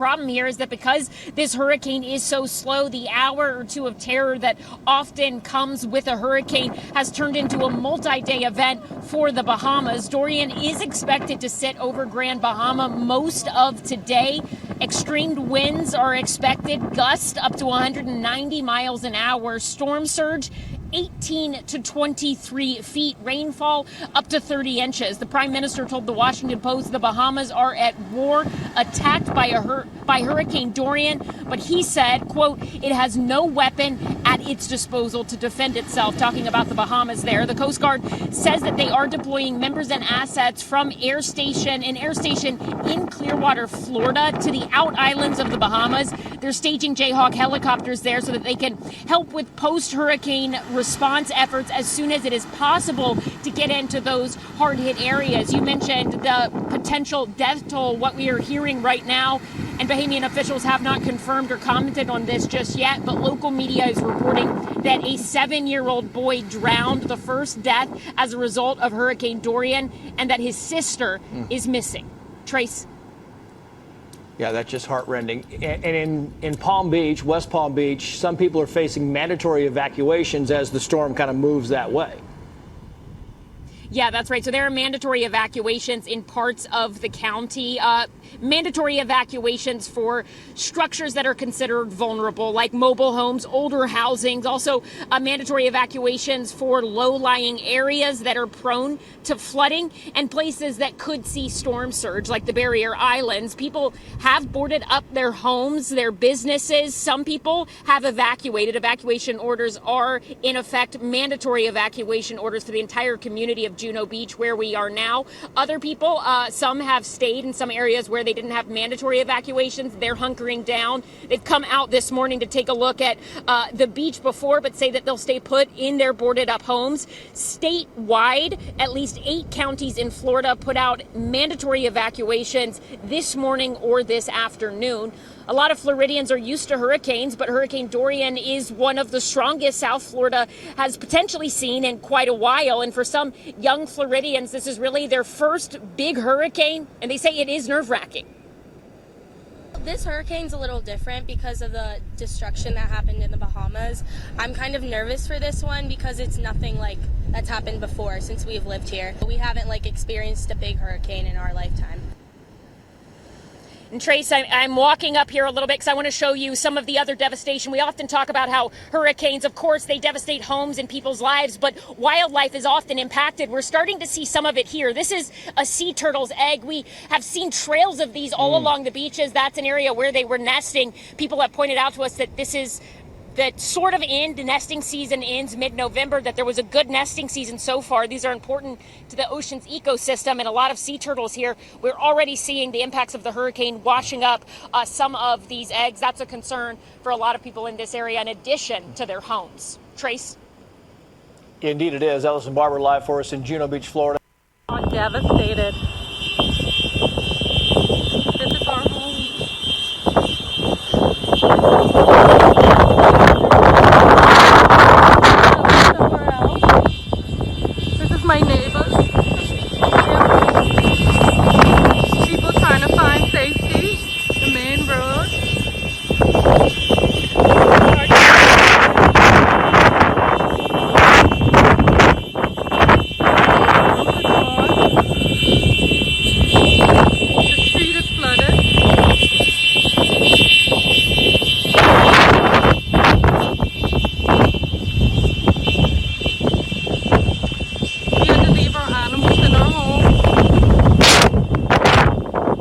Problem here is that because this hurricane is so slow, the hour or two of terror that often comes with a hurricane has turned into a multi-day event for the Bahamas. Dorian is expected to sit over Grand Bahama most of today. Extreme winds are expected, gusts up to 190 miles an hour, storm surge 18 to 23 feet, rainfall up to 30 inches. The Prime Minister told the Washington Post the Bahamas are at war, attacked by Hurricane Dorian, but he said, quote, it has no weapon at its disposal to defend itself, talking about the Bahamas there. The Coast Guard says that they are deploying members and assets from an air station in Clearwater, Florida, to the out islands of the Bahamas. They're staging Jayhawk helicopters there so that they can help with post-hurricane response efforts as soon as it is possible to get into those hard-hit areas. You mentioned the potential death toll, what we are hearing right now, and Bahamian officials have not confirmed or commented on this just yet, but local media is reporting that a 7-year-old boy drowned, the first death as a result of Hurricane Dorian, and that his sister is missing. Trace. Yeah, that's just heartrending. And in Palm Beach, West Palm Beach, some people are facing mandatory evacuations as the storm kind of moves that way. Yeah, that's right. So there are mandatory evacuations in parts of the county, mandatory evacuations for structures that are considered vulnerable, like mobile homes, older housings, also mandatory evacuations for low-lying areas that are prone to flooding and places that could see storm surge, like the Barrier Islands. People have boarded up their homes, their businesses. Some people have evacuated. Evacuation orders are, in effect, mandatory evacuation orders for the entire community of Juno Beach, where we are now. Other people, some have stayed in some areas where they didn't have mandatory evacuations. They're hunkering down. They've come out this morning to take a look at the beach before, but say that they'll stay put in their boarded up homes. Statewide, at least 8 counties in Florida put out mandatory evacuations this morning or this afternoon. A lot of Floridians are used to hurricanes, but Hurricane Dorian is one of the strongest South Florida has potentially seen in quite a while. And for some young Floridians, this is really their first big hurricane, and they say it is nerve-wracking. This hurricane's a little different because of the destruction that happened in the Bahamas. I'm kind of nervous for this one because it's nothing like that's happened before since we've lived here. We haven't experienced a big hurricane in our lifetime. And Trace, I'm walking up here a little bit because I want to show you some of the other devastation. We often talk about how hurricanes, of course, they devastate homes and people's lives, but wildlife is often impacted. We're starting to see some of it here. This is a sea turtle's egg. We have seen trails of these all along the beaches. That's an area where they were nesting. People have pointed out to us that this is that sort of the nesting season ends mid-November, that there was a good nesting season so far. These are important to the ocean's ecosystem and a lot of sea turtles here. We're already seeing the impacts of the hurricane washing up some of these eggs. That's a concern for a lot of people in this area in addition to their homes. Trace? Indeed it is. Ellison Barber live for us in Juno Beach, Florida. I'm devastated. This is our home. This is my neighbors. People trying to find safety. The main road. The street is flooded. We had to leave our animals in our home,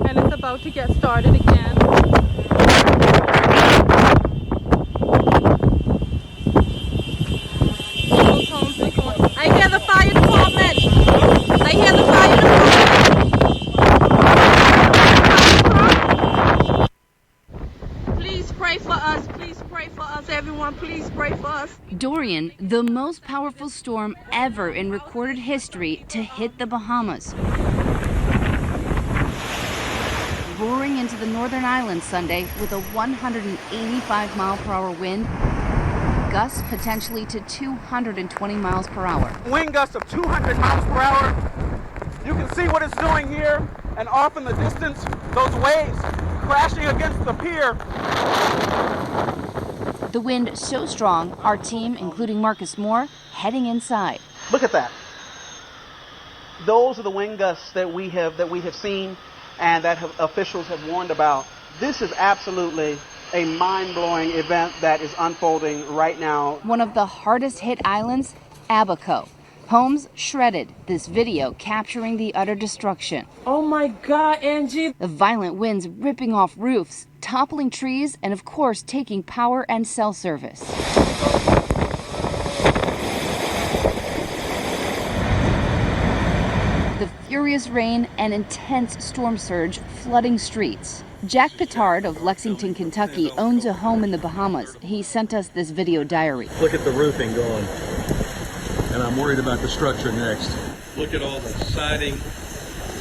and it's about to get started again. People's homes are going. I hear the fire department. I hear the fire department. Please pray for us. Please pray for us, everyone. Please pray for us. Dorian, the most powerful storm ever in recorded history to hit the Bahamas. Roaring into the northern islands Sunday with a 185-mile-per-hour wind, gusts potentially to 220 miles per hour. Wind gusts of 200 miles per hour. You can see what it's doing here, and off in the distance, those waves crashing against the pier. The wind so strong, our team, including Marcus Moore, heading inside. Look at that. Those are the wind gusts that we have seen and that officials have warned about. This is absolutely a mind-blowing event that is unfolding right now. One of the hardest hit islands, Abaco. Homes shredded, this video capturing the utter destruction. Oh my God, Angie. The violent winds ripping off roofs, toppling trees, and of course taking power and cell service. The furious rain and intense storm surge flooding streets. Jack Pittard of Lexington, Kentucky owns a home in the Bahamas. He sent us this video diary. Look at the roofing going. And I'm worried about the structure next. Look at all the siding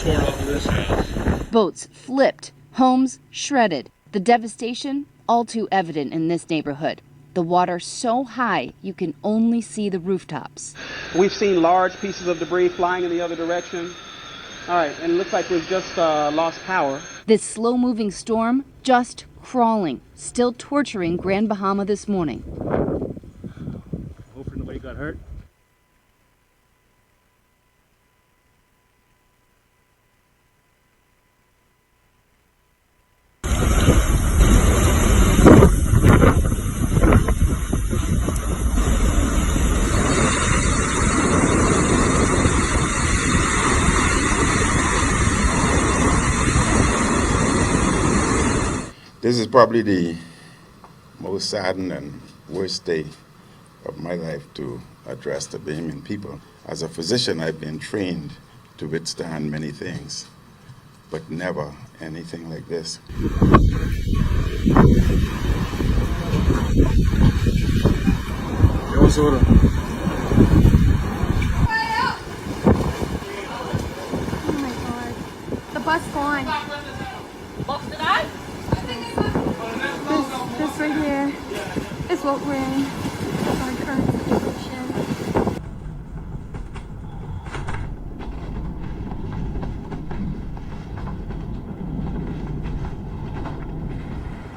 torn off of this house. Boats flipped, homes shredded. The devastation all too evident in this neighborhood. The water so high you can only see the rooftops. We've seen large pieces of debris flying in the other direction. All right, and it looks like we've just lost power. This slow-moving storm just crawling, still torturing Grand Bahama this morning. Hopefully nobody got hurt. This is probably the most saddened and worst day of my life to address the Bahamian people. As a physician, I've been trained to withstand many things, but never anything like this. Yo, soda. Oh my God. The bus gone. This right here is what we're in. That's our current situation.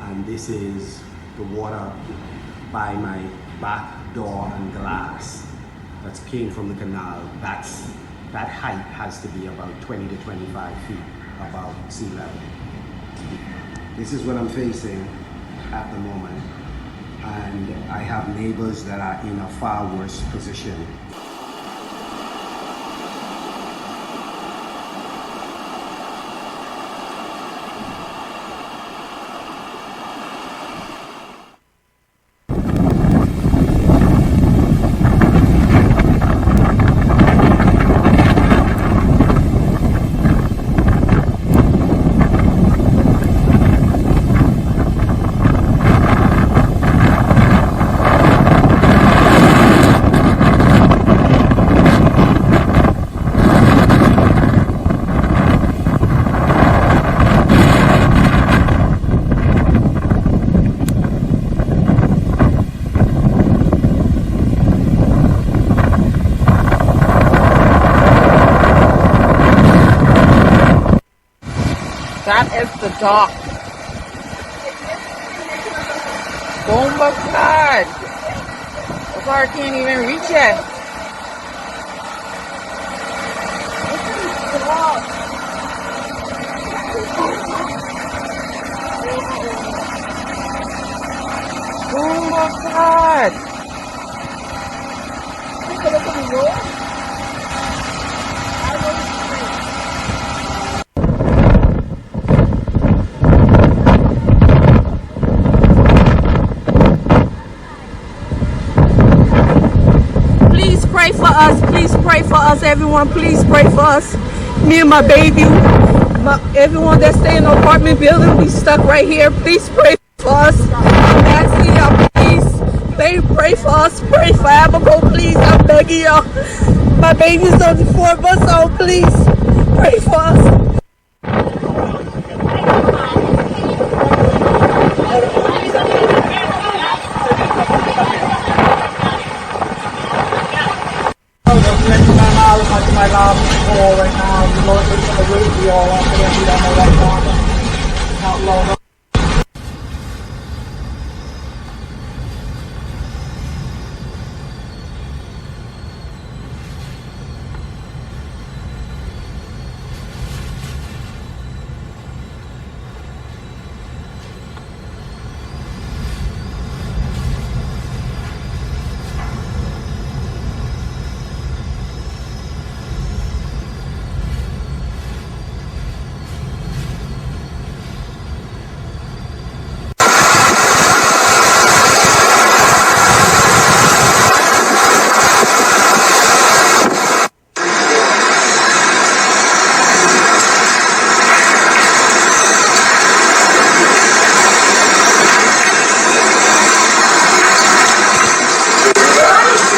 And this is the water by my back door and glass that came from the canal. That height has to be about 20 to 25 feet above sea level. This is what I'm facing at the moment, and I have neighbors that are in a far worse position. That is the dock. Bomba card. The car can't even reach it. Bomba card. Please pray for us, everyone. Please pray for us. Me and my baby, everyone that stay in the apartment building, we stuck right here. Please pray for us. I'm asking y'all, please pray for us. Pray for Abaco, please. I'm begging y'all. My baby's only 4 months old. Please pray for us. My lab call right now. The Lord is going to roof. We all want to be on the right now. Not low enough.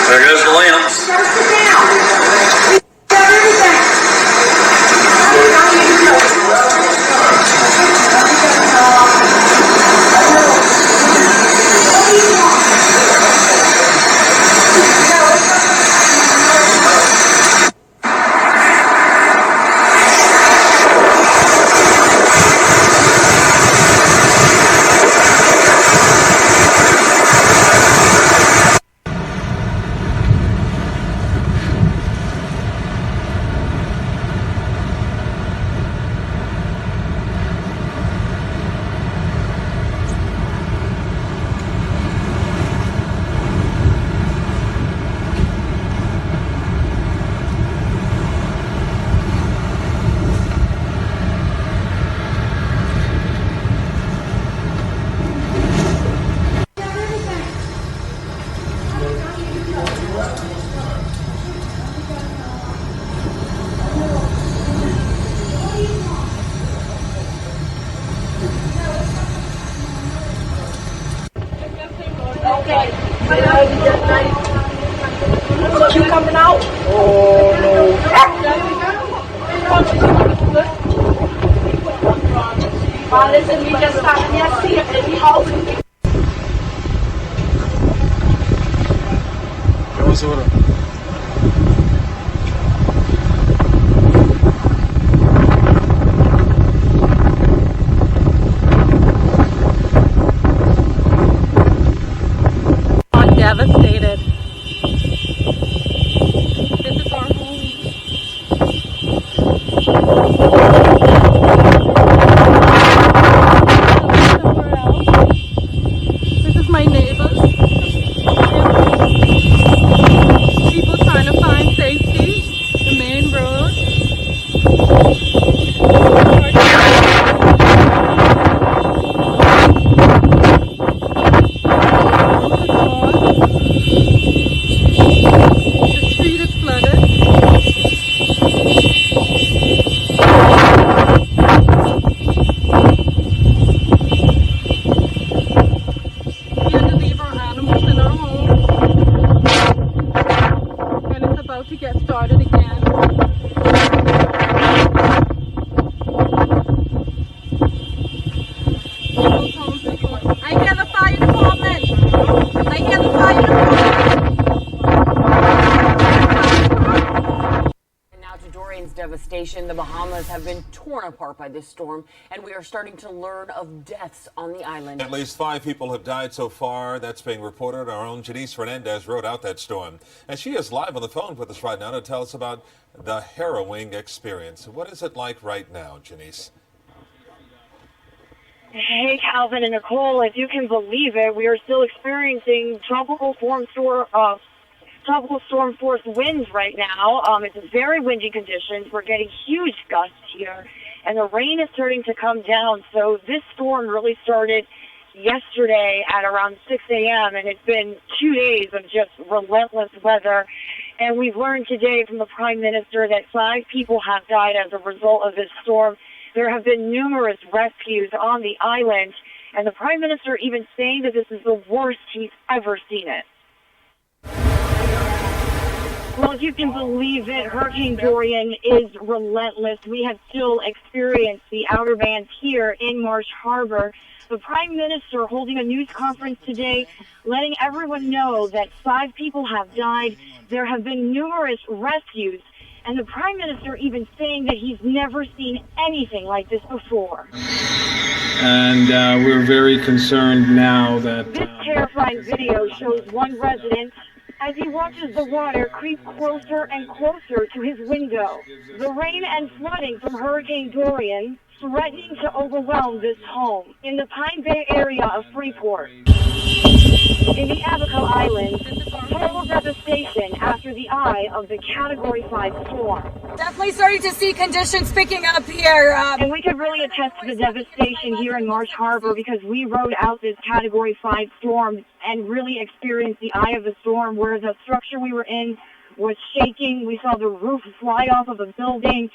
There goes the lamp. You coming out? Oh no. Listen, we just stopped here, see if any house. I'm devastated. This is our home. Somewhere else. This is my neighbors. People trying to find safety. The main road. The street is flooded. We had to leave our animals in our home. And it's about to get started again. People's homes are going. I hear the fire department. I hear the fire department. And now to Dorian's devastation, the Bahamas have been torn apart by this storm, and we are starting to learn of deaths on the island. At least 5 people have died so far. That's being reported. Our own Janice Fernandez wrote out that storm. And she is live on the phone with us right now to tell us about the harrowing experience. What is it like right now, Janice? Hey, Calvin and Nicole, if you can believe it, we are still experiencing tropical storm force winds right now. It's very windy conditions. We're getting huge gusts here, and the rain is starting to come down. So this storm really started yesterday at around 6 a.m., and it's been 2 days of just relentless weather. And we've learned today from the Prime Minister that 5 people have died as a result of this storm. There have been numerous rescues on the island, and the Prime Minister even saying that this is the worst he's ever seen it. Well, if you can believe it, Hurricane Dorian is relentless. We have still experienced the outer bands here in Marsh Harbor. The Prime Minister holding a news conference today, letting everyone know that 5 people have died. There have been numerous rescues. And the Prime Minister even saying that he's never seen anything like this before. And we're very concerned now that... This terrifying video shows one resident as he watches the water creep closer and closer to his window. The rain and flooding from Hurricane Dorian threatening to overwhelm this home in the Pine Bay area of Freeport. In the Abaco Islands, total devastation after the eye of the Category 5 storm. Definitely starting to see conditions picking up here. And we could really attest to the devastation here in Marsh Harbor because we rode out this Category 5 storm and really experienced the eye of the storm where the structure we were in was shaking. We saw the roof fly off of a building.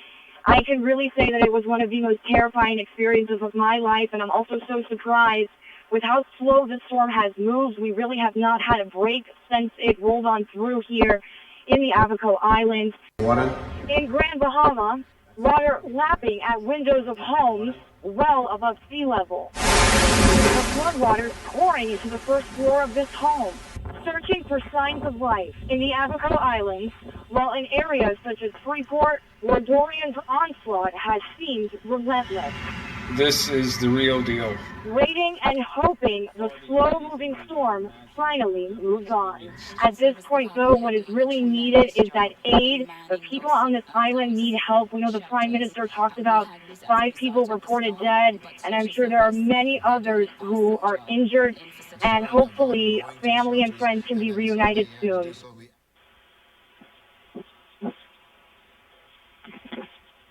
I can really say that it was one of the most terrifying experiences of my life, and I'm also so surprised with how slow the storm has moved, we really have not had a break since it rolled on through here in the Abaco Islands. In Grand Bahama, water lapping at windows of homes well above sea level. The floodwaters pouring into the first floor of this home, searching for signs of life in the Abaco Islands, while in areas such as Freeport, where Dorian's onslaught has seemed relentless. This is the real deal. Waiting and hoping the slow-moving storm finally moves on. At this point, though, what is really needed is that aid. The people on this island need help. We know the Prime Minister talked about 5 people reported dead, and I'm sure there are many others who are injured, and hopefully family and friends can be reunited soon.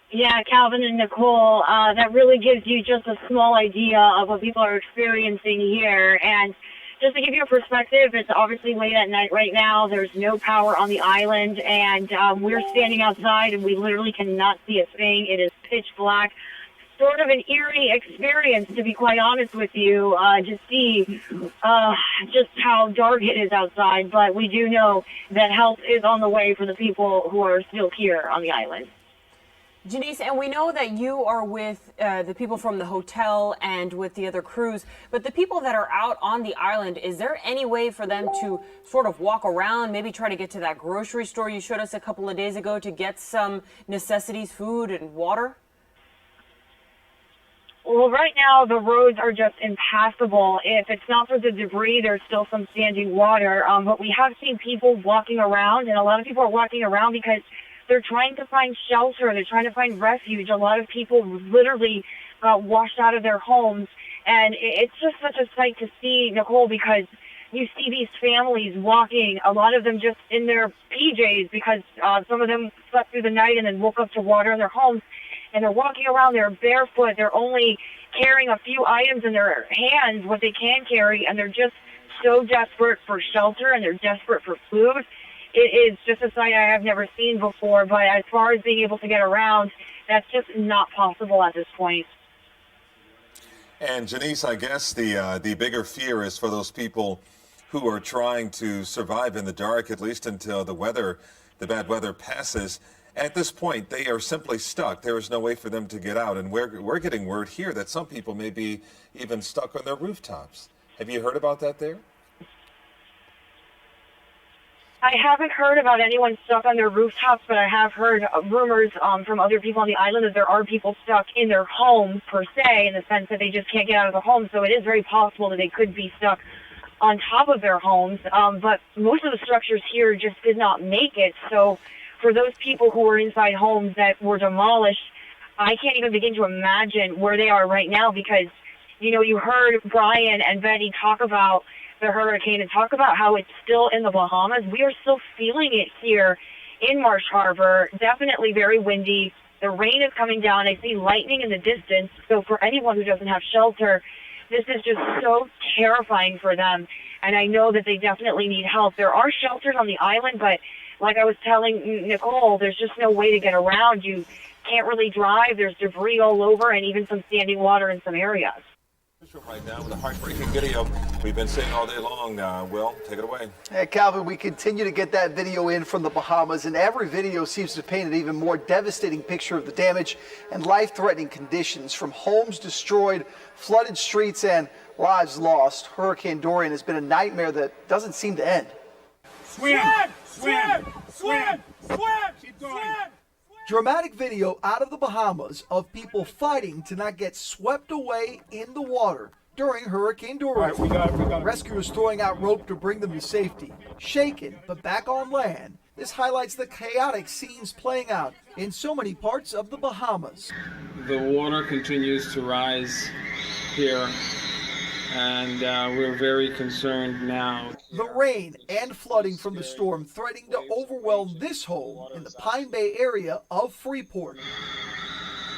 Yeah, Calvin and Nicole, that really gives you just a small idea of what people are experiencing here. And just to give you a perspective, it's obviously late at night right now. There's no power on the island, and we're standing outside, and we literally cannot see a thing. It is pitch black. Sort of an eerie experience, to be quite honest with you, to see just how dark it is outside. But we do know that help is on the way for the people who are still here on the island. Janice, and we know that you are with the people from the hotel and with the other crews, but the people that are out on the island, is there any way for them to sort of walk around, maybe try to get to that grocery store you showed us a couple of days ago to get some necessities, food and water? Well, right now the roads are just impassable. If it's not for the debris, there's still some standing water. But we have seen people walking around, and a lot of people are walking around because they're trying to find shelter. They're trying to find refuge. A lot of people literally got washed out of their homes. And it's just such a sight to see, Nicole, because you see these families walking, a lot of them just in their PJs because some of them slept through the night and then woke up to water in their homes. And they're walking around, they're barefoot, they're only carrying a few items in their hands, what they can carry, and they're just so desperate for shelter and they're desperate for food. It is just a sight I have never seen before, but as far as being able to get around, that's just not possible at this point. And Janice, I guess the bigger fear is for those people who are trying to survive in the dark, at least until the bad weather passes. At this point, they are simply stuck. There is no way for them to get out. And we're getting word here that some people may be even stuck on their rooftops. Have you heard about that there? I haven't heard about anyone stuck on their rooftops, but I have heard rumors from other people on the island that there are people stuck in their homes, per se, in the sense that they just can't get out of their homes. So it is very possible that they could be stuck on top of their homes. But most of the structures here just did not make it. So for those people who were inside homes that were demolished, I can't even begin to imagine where they are right now because, you know, you heard Brian and Betty talk about the hurricane and talk about how it's still in the Bahamas. We are still feeling it here in Marsh Harbor. Definitely very windy. The rain is coming down. I see lightning in the distance. So for anyone who doesn't have shelter, this is just so terrifying for them. And I know that they definitely need help. There are shelters on the island, but like I was telling Nicole, there's just no way to get around. You can't really drive. There's debris all over and even some standing water in some areas. Right now with a heartbreaking video we've been seeing all day long. Will, take it away. Hey, Calvin, we continue to get that video in from the Bahamas, and every video seems to paint an even more devastating picture of the damage and life-threatening conditions, from homes destroyed, flooded streets, and lives lost. Hurricane Dorian has been a nightmare that doesn't seem to end. Swim! Swim! Swim! Swim! Keep going! Swim! Dramatic video out of the Bahamas of people fighting to not get swept away in the water during Hurricane Dorian. All right, we got it. Rescuers throwing out rope to bring them to safety. Shaken, but back on land. This highlights the chaotic scenes playing out in so many parts of the Bahamas. The water continues to rise here, and we're very concerned now. The rain and flooding from the storm threatening to overwhelm this home in the Pine Bay area of Freeport.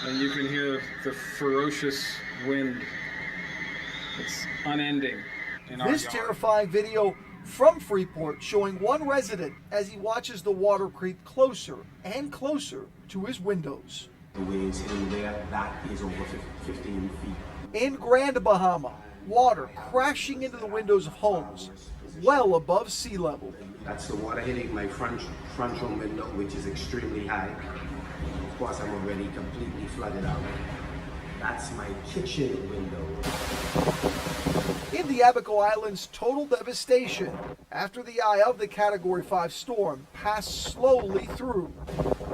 And you can hear the ferocious wind. It's unending in our This yard. terrifying video from Freeport showing one resident as he watches the water creep closer and closer to his windows. The waves in there, that is over 15 feet. In Grand Bahama, water crashing into the windows of homes well above sea level. That's the water hitting my front room window, which is extremely high. Of course, I'm already completely flooded out. That's my kitchen window. In the Abaco Islands, total devastation after the eye of the Category 5 storm passed slowly through.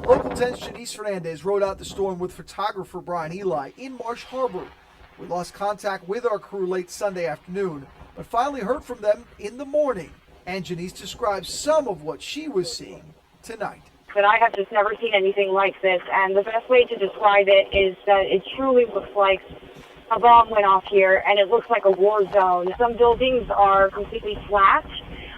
Local 10's Janice Fernandez rode out the storm with photographer Brian Eli in Marsh Harbor. We lost contact with our crew late Sunday afternoon, but finally heard from them in the morning. And Janice describes some of what she was seeing tonight. But I have just never seen anything like this, and the best way to describe it is that it truly looks like a bomb went off here, and it looks like a war zone. Some buildings are completely flat.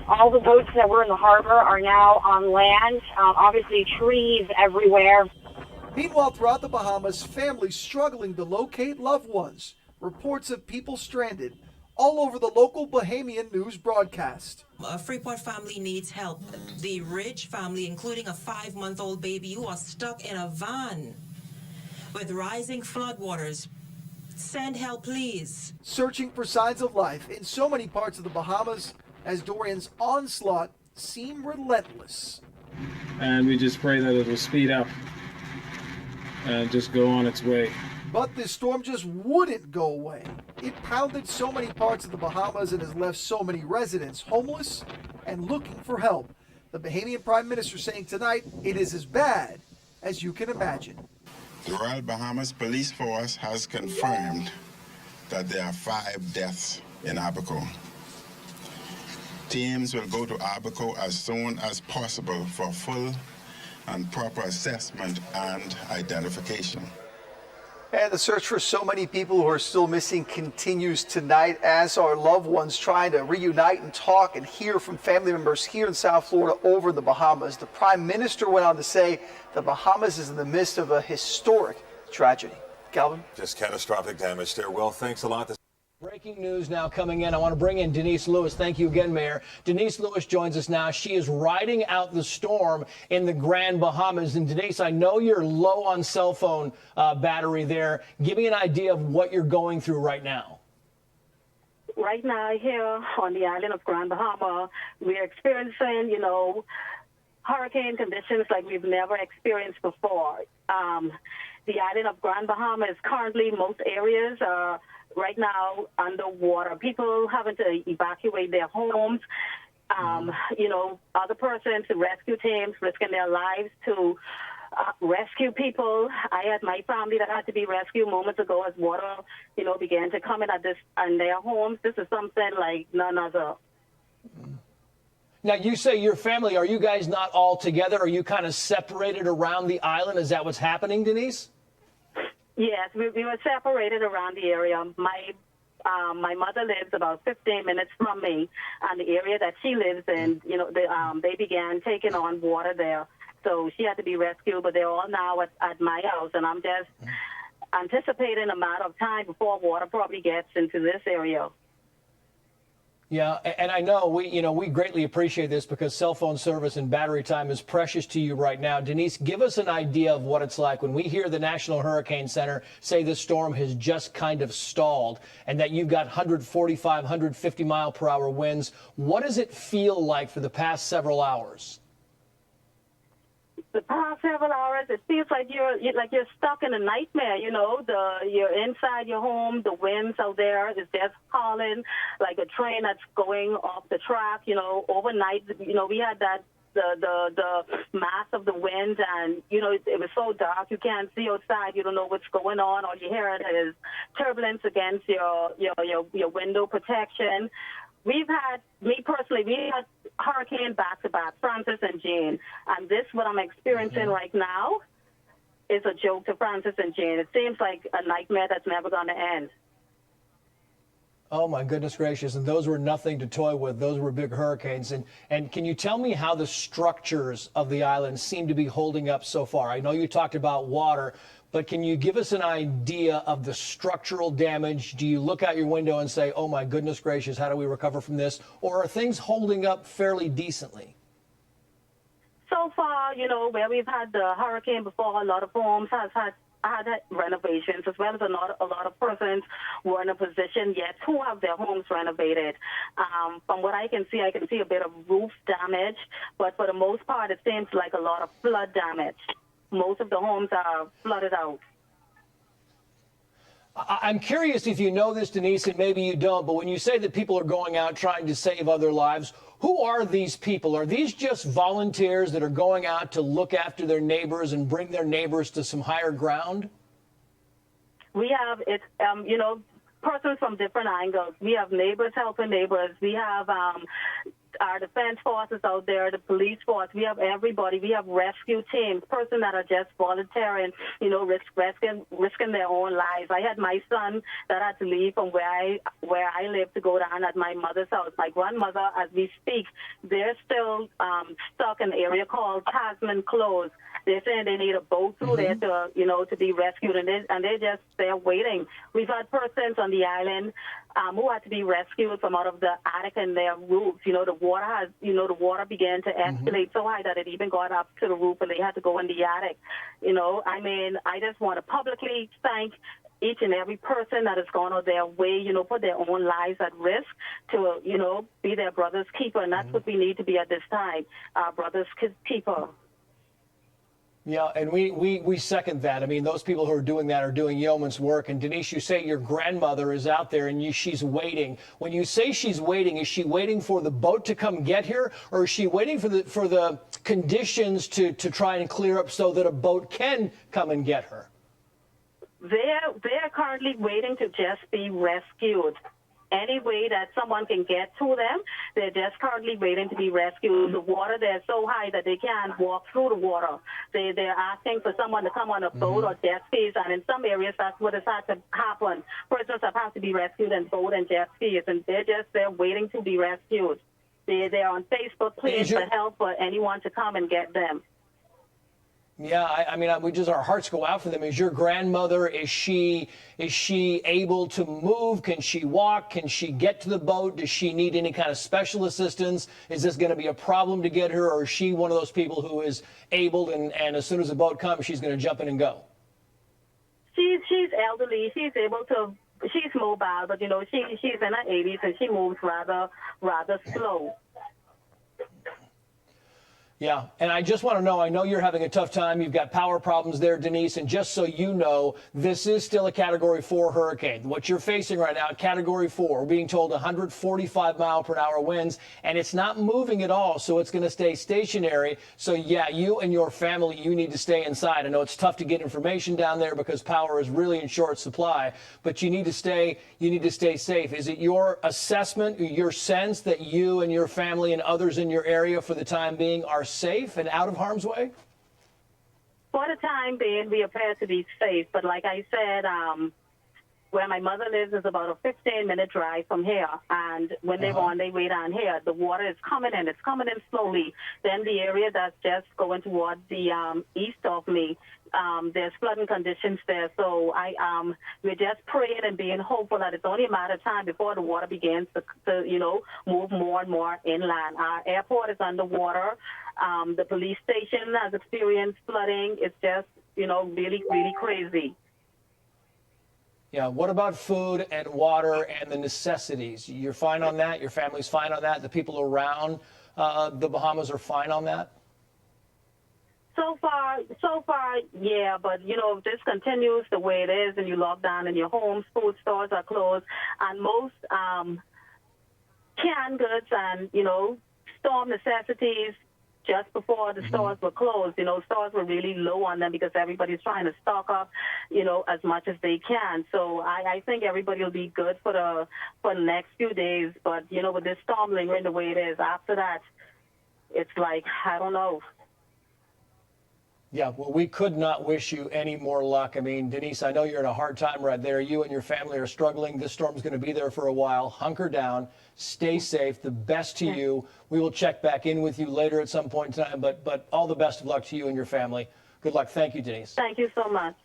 All the boats that were in the harbor are now on land. Obviously, trees everywhere. Meanwhile, throughout the Bahamas, families struggling to locate loved ones. Reports of people stranded all over the local Bahamian news broadcast. A Freeport family needs help. The Ridge family, including a 5-month-old baby who was stuck in a van with rising floodwaters. Send help, please. Searching for signs of life in so many parts of the Bahamas as Dorian's onslaught seemed relentless. And we just pray that it will speed up and just go on its way. But this storm just wouldn't go away. It pounded so many parts of the Bahamas and has left so many residents homeless and looking for help. The Bahamian Prime Minister saying tonight it is as bad as you can imagine. The Royal Bahamas Police Force has confirmed that there are 5 deaths in Abaco. Teams will go to Abaco as soon as possible for full and proper assessment and identification. And the search for so many people who are still missing continues tonight as our loved ones trying to reunite and talk and hear from family members here in South Florida over the Bahamas. The Prime Minister went on to say the Bahamas is in the midst of a historic tragedy. Calvin? Just catastrophic damage there. Well, thanks a lot. Breaking news now coming in. I want to bring in Denise Lewis. Thank you again, Mayor. Denise Lewis joins us now. She is riding out the storm in the Grand Bahamas. And Denise, I know you're low on cell phone battery there. Give me an idea of what you're going through right now. Right now here on the island of Grand Bahama, we're experiencing, hurricane conditions like we've never experienced before. The island of Grand Bahama is currently, most areas are right now underwater. People having to evacuate their homes. Other persons, rescue teams risking their lives to rescue people. I had my family that had to be rescued moments ago as water, began to come in their homes. This is something like none other. Now, you say your family, are you guys not all together? Are you kind of separated around the island? Is that what's happening, Denise? Yes, we were separated around the area. My mother lives about 15 minutes from me, and the area that she lives in, they began taking on water there. So she had to be rescued, but they're all now at my house, and I'm just anticipating a matter of time before water probably gets into this area. Yeah, and I know we greatly appreciate this because cell phone service and battery time is precious to you right now. Denise, give us an idea of what it's like when we hear the National Hurricane Center say this storm has just kind of stalled and that you've got 145, 150 mile per hour winds. What does it feel like for the past several hours? The past several hours, it feels like you're stuck in a nightmare. You're inside your home. The winds out there is just howling like a train that's going off the track. Overnight, we had that the mass of the wind, and it was so dark you can't see outside. You don't know what's going on. All you hear is turbulence against your window protection. We had hurricane back-to-back, Francis and Jane. And what I'm experiencing right now is a joke to Francis and Jane. It seems like a nightmare that's never going to end. Oh, my goodness gracious. And those were nothing to toy with. Those were big hurricanes. And can you tell me how the structures of the island seem to be holding up so far? I know you talked about water, but can you give us an idea of the structural damage? Do you look out your window and say, oh, my goodness gracious, how do we recover from this? Or are things holding up fairly decently? So far, where we've had the hurricane before, a lot of homes has had had renovations, as well as a lot of persons were in a position yet to have their homes renovated. From what I can see a bit of roof damage, but for the most part, it seems like a lot of flood damage. Most of the homes are flooded out. I'm curious if you know this, Denise, and maybe you don't, but when you say that people are going out trying to save other lives, who are these people? Are these just volunteers that are going out to look after their neighbors and bring their neighbors to some higher ground? We have, persons from different angles. We have neighbors helping neighbors. We have our defense forces out there, the police force. We have everybody. We have rescue teams, persons that are just volunteering, risking their own lives. I had my son that had to leave from where I live to go down at my mother's house. My grandmother, as we speak, they're still stuck in an area called Tasman Close. They're saying they need a boat through there to be rescued, and they're waiting. We've had persons on the island who had to be rescued from out of the attic in their roofs. The water began to escalate so high that it even got up to the roof, and they had to go in the attic. I just want to publicly thank each and every person that has gone out their way, put their own lives at risk to, be their brother's keeper, and that's what we need to be at this time, our brother's keeper. Yeah, and we second that. I mean, those people who are doing that are doing yeoman's work. And Denise, you say your grandmother is out there and she's waiting. When you say she's waiting, is she waiting for the boat to come get her, or is she waiting for the conditions to try and clear up so that a boat can come and get her? They're currently waiting to just be rescued. Any way that someone can get to them, they're just currently waiting to be rescued. The water there is so high that they can't walk through the water. They're asking for someone to come on a boat or jet skis, and in some areas that's what has had to happen. Persons have had to be rescued in boat and jet skis, and they're waiting to be rescued. They're on Facebook pleading for help for anyone to come and get them. Yeah, our hearts go out for them. Is your grandmother, is she able to move? Can she walk? Can she get to the boat? Does she need any kind of special assistance? Is this going to be a problem to get her, or is she one of those people who is able and as soon as the boat comes, she's going to jump in and go? She's elderly. She's mobile, but she's in her 80s and she moves rather slow. Yeah, and I just want to know, I know you're having a tough time. You've got power problems there, Denise, and just so you know, this is still a Category 4 hurricane. What you're facing right now, Category 4, we're being told 145-mile-per-hour winds, and it's not moving at all, so it's going to stay stationary. So, yeah, you and your family, you need to stay inside. I know it's tough to get information down there because power is really in short supply, but you need to stay safe. Is it your assessment, your sense that you and your family and others in your area for the time being are safe and out of harm's way? For the time being, we appear to be safe. But like I said, where my mother lives is about a 15-minute drive from here. And when they're on their way down here, the water is coming in. It's coming in slowly. Then the area that's just going towards the east of me, there's flooding conditions there. So we're just praying and being hopeful that it's only a matter of time before the water begins to move more and more inland. Our airport is underwater. The police station has experienced flooding. It's just, really, really crazy. Yeah, what about food and water and the necessities? You're fine on that? Your family's fine on that? The people around the Bahamas are fine on that? So far, yeah, but, if this continues the way it is and you lock down in your homes, food stores are closed, and most canned goods and, storm necessities, just before the stores were closed, stores were really low on them because everybody's trying to stock up, as much as they can. So I think everybody will be good for the next few days. But, with this storm lingering the way it is, after that, it's like, I don't know. Yeah, well, we could not wish you any more luck. I mean, Denise, I know you're in a hard time right there. You and your family are struggling. This storm's going to be there for a while. Hunker down. Stay safe. The best to you. We will check back in with you later at some point in time, but all the best of luck to you and your family. Good luck. Thank you, Denise. Thank you so much.